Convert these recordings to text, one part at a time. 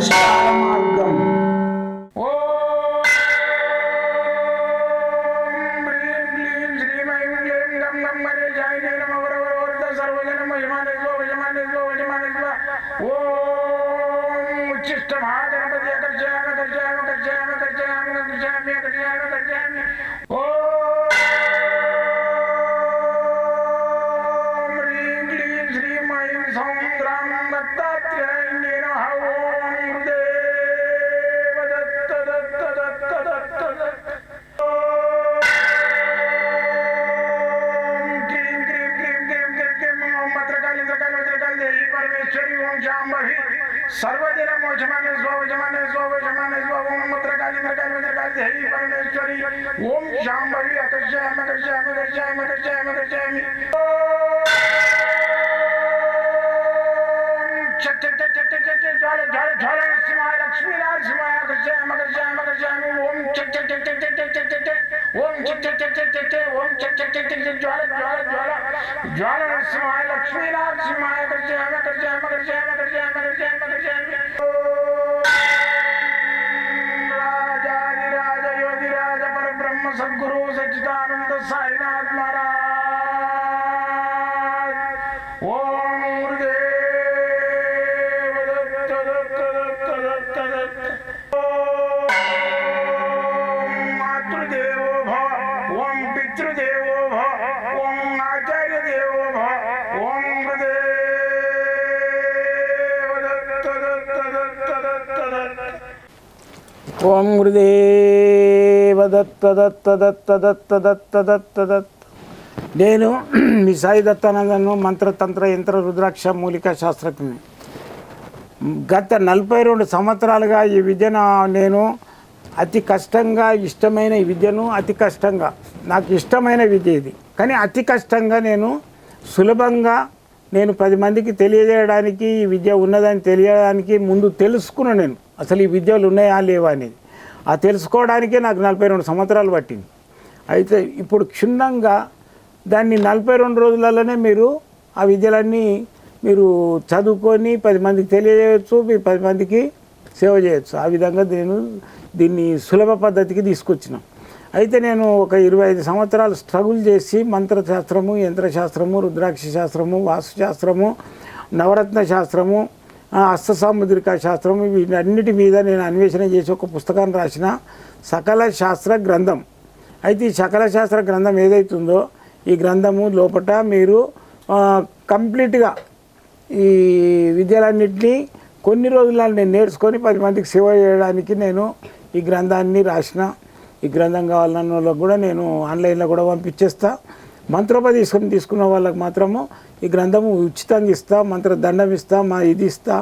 పరిష్కార మార్గం. सर्वदिन मोचमाने स्वजमाने स्वजमाने स्वम मत्रकाली मत्रकाली मत्रकाली देवी परमेश्वरी ओम शांभवी अकर्षयामि अकर्षयामि अकर्षयामि अकर्षयामि अकर्षयामि चट चट चट चट चट ज्वाल ज्वाल ज्वाल नरसिंहाय लक्ष्मी नरसिंहाय अकर्षयामि अकर्षयामि अकर्षयामि ओम चट चट चट चट चट चट चट ओम चट चट चट चट चट ओम चट चट चट चट ज्वाल ज्वाल ज्वाल ज्वाल नरसिंहाय लक्ष्मी नरसिंहाय अकर्षयामि अकर्षयामि अकर्षयामि अकर्षयामि अकर्षयामि अकर्षयामि राजाधिराज योगिराज परब्रह्म सद्गुरु सच्चिदानंद साईनाथ महाराज ओम गुरुदेव दत्त दत्त दत्त दत्त दत्त ओम मातृदेवो भव ओम पितृदेवो भव ओम आचार्य देवो भव ओम गुरुदेव दत्त दत्त दत्त दत्त दत्त ओम गुरुदेव दत्त दत्त दत्त दत्त दत्त दत्त दत्त నేను మీ సాయి దత్తానందను మంత్రతంత్ర యంత్ర రుద్రాక్ష మూలికా శాస్త్రజ్ఞుని. గత 42 సంవత్సరాలుగా ఈ విద్యను నేను అతి కష్టంగా ఇష్టమైన ఈ విద్యను అతి కష్టంగా నాకు ఇష్టమైన విద్య ఇది. కానీ అతి కష్టంగా నేను సులభంగా నేను 10 మందికి తెలియజేయడానికి ఈ విద్య ఉన్నదని తెలియడానికి ముందు తెలుసుకున్నాను. నేను అసలు ఈ విద్యలు ఉన్నాయా లేవా అనేది ఆ తెలుసుకోవడానికే నాకు 42 సంవత్సరాలు పట్టింది. అయితే ఇప్పుడు క్షుణ్ణంగా దాన్ని 42 రోజులలోనే మీరు ఆ విద్యలన్నీ మీరు చదువుకొని 10 మందికి తెలియజేయచ్చు, మీరు 10 మందికి సేవ చేయొచ్చు. ఆ విధంగా నేను దీన్ని సులభ పద్ధతికి తీసుకొచ్చినాం. అయితే నేను ఒక 25 సంవత్సరాలు స్ట్రగుల్ చేసి మంత్రశాస్త్రము, యంత్రశాస్త్రము, రుద్రాక్ష శాస్త్రము, వాస్తుశాస్త్రము, నవరత్న శాస్త్రము, హస్త సాముద్రిక శాస్త్రము వీటన్నిటి మీద నేను అన్వేషణ చేసి ఒక పుస్తకాన్ని రాసిన సకల శాస్త్ర గ్రంథం. అయితే ఈ సకల శాస్త్ర గ్రంథం ఏదైతుందో ఈ గ్రంథము లోపట మీరు కంప్లీట్గా ఈ విద్యలన్నింటినీ కొన్ని రోజులలో నేను నేర్చుకొని 10 మందికి సేవ చేయడానికి నేను ఈ గ్రంథాన్ని రాసిన. ఈ గ్రంథం కావాలన్న వాళ్ళకు కూడా నేను ఆన్లైన్లో కూడా పంపించేస్తా. మంత్రోపదేశం తీసుకున్న వాళ్ళకి మాత్రము ఈ గ్రంథము ఉచితంగా ఇస్తా, మంత్ర దండం ఇస్తా, ఇది ఇస్తా,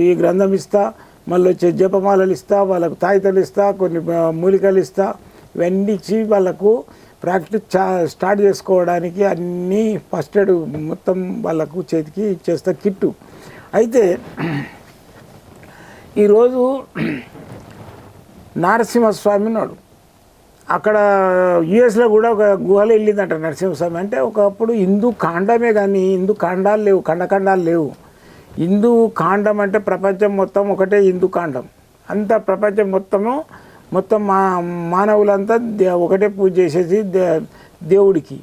ఈ గ్రంథం ఇస్తా, మళ్ళీ వచ్చే జపమాలలు ఇస్తా, వాళ్ళకు తాయితలు ఇస్తా, కొన్ని మూలికలు ఇస్తా. ఇవన్నీ ఇచ్చి వాళ్ళకు ప్రాక్టీస్ స్టార్ట్ చేసుకోవడానికి అన్నీ ఫస్ట్ ఎయిడ్ మొత్తం వాళ్ళకు చేతికి ఇచ్చేస్తా కిట్టు. అయితే ఈరోజు నరసింహస్వామి ఉన్నాడు. అక్కడ యుఎస్లో కూడా ఒక గుహలో వెళ్ళిందంట నరసింహస్వామి. అంటే ఒకప్పుడు హిందూ కాండమే కానీ హిందూ ఖండాలు లేవు, ఖండాలు లేవు. హిందూ కాండం అంటే ప్రపంచం మొత్తం ఒకటే హిందూ కాండం. అంత ప్రపంచం మొత్తం మానవులంతా ఒకటే పూజ చేసేసి దేవుడికి.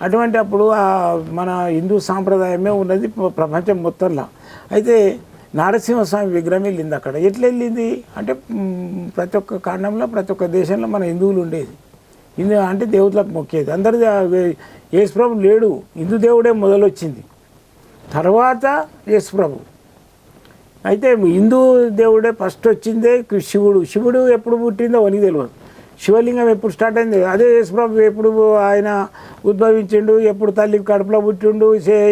అటువంటి అప్పుడు మన హిందూ సాంప్రదాయమే ఉన్నది ప్రపంచం మొత్తంలో. అయితే నరసింహస్వామి విగ్రహం వెళ్ళింది అక్కడ. ఎట్లా వెళ్ళింది అంటే ప్రతి ఒక్క కాండంలో ప్రతి ఒక్క దేశంలో మన హిందువులు ఉండేది. హిందూ అంటే దేవతలకు మొక్కేది. అందరి యేసుప్రభు లేడు, హిందూ దేవుడే మొదలొచ్చింది, తర్వాత యేసుప్రభు. అయితే హిందూ దేవుడే ఫస్ట్ వచ్చిందే శివుడు ఎప్పుడు పుట్టిందో అని తెలియదు. శివలింగం ఎప్పుడు స్టార్ట్ అయింది అదే యేసుప్రభు ఎప్పుడు ఆయన ఉద్భవించిండు, ఎప్పుడు తల్లి కడుపులో పుట్టిండు,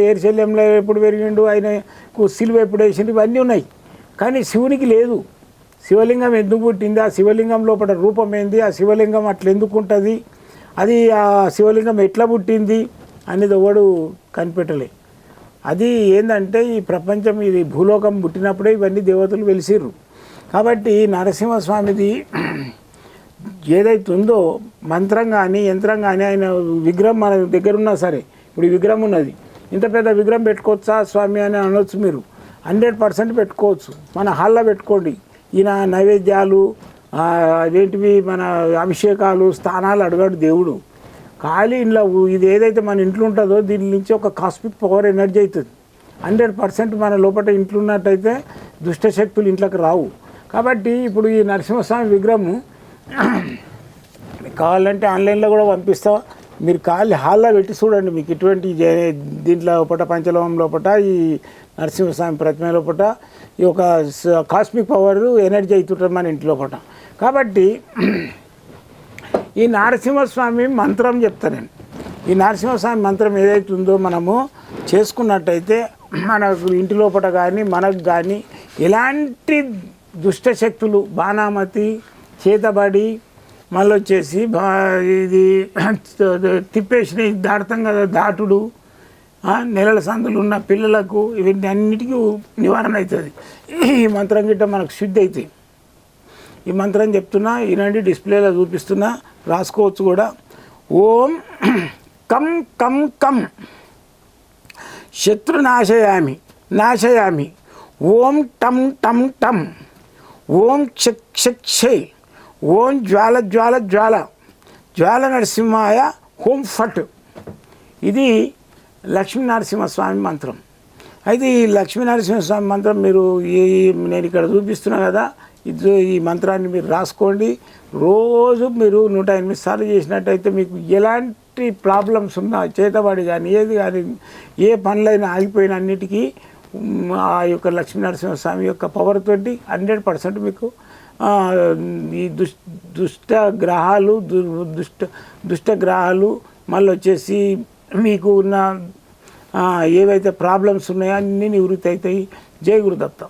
ఏరుశల్యంలో ఎప్పుడు పెరిగిండు, ఆయనకు సిలువ ఎప్పుడు వేసిండు, ఇవన్నీ ఉన్నాయి. కానీ శివునికి లేదు. శివలింగం ఎందుకు పుట్టింది, ఆ శివలింగం లోపల రూపం ఏంది, ఆ శివలింగం అట్లా ఎందుకు ఉంటుంది, అది ఆ శివలింగం ఎట్లా పుట్టింది అనేది ఎవడు కనిపెట్టలే. అది ఏంటంటే ఈ ప్రపంచం ఇది భూలోకం పుట్టినప్పుడే ఇవన్నీ దేవతలు వెలిసిర్రు. కాబట్టి నరసింహస్వామిది ఏదైతే ఉందో మంత్రం కానీ యంత్రం కానీ ఆయన విగ్రహం మన దగ్గర ఉన్నా సరే, ఇప్పుడు ఈ విగ్రహం ఉన్నది, ఇంత పెద్ద విగ్రహం పెట్టుకోవచ్చా స్వామి అని అనొచ్చు మీరు. 100% పెట్టుకోవచ్చు. మన హాల్లో పెట్టుకోండి. ఈయన నైవేద్యాలు అదేంటివి మన అభిషేకాలు స్థానాలు అడగాడు దేవుడు. ఖాళీ ఇంట్లో ఇది ఏదైతే మన ఇంట్లో ఉంటుందో దీని నుంచి ఒక కాస్మిక్ పవర్ ఎనర్జీ అవుతుంది. 100% మన లోపల ఇంట్లో ఉన్నట్టయితే దుష్టశక్తులు ఇంట్లోకి రావు. కాబట్టి ఇప్పుడు ఈ నరసింహస్వామి విగ్రహము కావాలంటే ఆన్లైన్లో కూడా పంపిస్తా. మీరు ఖాళీ హాల్లో పెట్టి చూడండి. మీకు ఇటువంటి దీంట్లో లోపల పంచలోహం లోపల ఈ నరసింహస్వామి ప్రతిమ లోపల ఈ ఒక కాస్మిక్ పవర్ ఎనర్జీ అవుతుంటుంది మన ఇంటి లోపల. కాబట్టి ఈ నరసింహస్వామి మంత్రం చెప్తాను. ఈ నరసింహస్వామి మంత్రం ఏదైతే ఉందో మనము చేసుకున్నట్టయితే మనకు ఇంటి లోపల కానీ మనకు కానీ ఎలాంటి దుష్టశక్తులు బాణామతి చేతబడి మళ్ళీ వచ్చేసి ఇది తిప్పేసి దాటుతాం కదా, దాటుడు, నెలల సందులు ఉన్న పిల్లలకు ఇవన్నీ అన్నిటికీ నివారణ అవుతుంది. ఈ మంత్రం గిట్ట మనకు శుద్ధి అవుతాయి. ఈ మంత్రం చెప్తున్నా, ఈనాటి డిస్ప్లేలో చూపిస్తున్నా, రాసుకోవచ్చు కూడా. ఓం కం కం కం శత్రునాశయామి నాశయామి. ఓం టం టం టం. ఓం క్షక్ క్షక్ క్షే. ఓం జ్వాల జ్వాల జ్వాల. జ్వాల నరసింహాయ హోం ఫట్. ఇది లక్ష్మీ నరసింహస్వామి మంత్రం. అయితే ఈ లక్ష్మీ నరసింహస్వామి మంత్రం మీరు నేను ఇక్కడ చూపిస్తున్నా కదా, ఈ మంత్రాన్ని మీరు రాసుకోండి. రోజు మీరు 108 సార్లు చేసినట్టయితే మీకు ఎలాంటి ప్రాబ్లమ్స్ ఉన్నా చేతబడి కానీ ఏది కానీ ఏ పనులైనా ఆగిపోయిన అన్నిటికీ ఆ యొక్క లక్ష్మీ నరసింహస్వామి యొక్క పవర్ తోటి 100% మీకు ఈ దుష్ట గ్రహాలు మళ్ళీ వచ్చేసి మీకు ఉన్న ఏవైతే ప్రాబ్లమ్స్ ఉన్నాయో అన్నీ నివృత్తి అవుతాయి. జై గురుదత్త.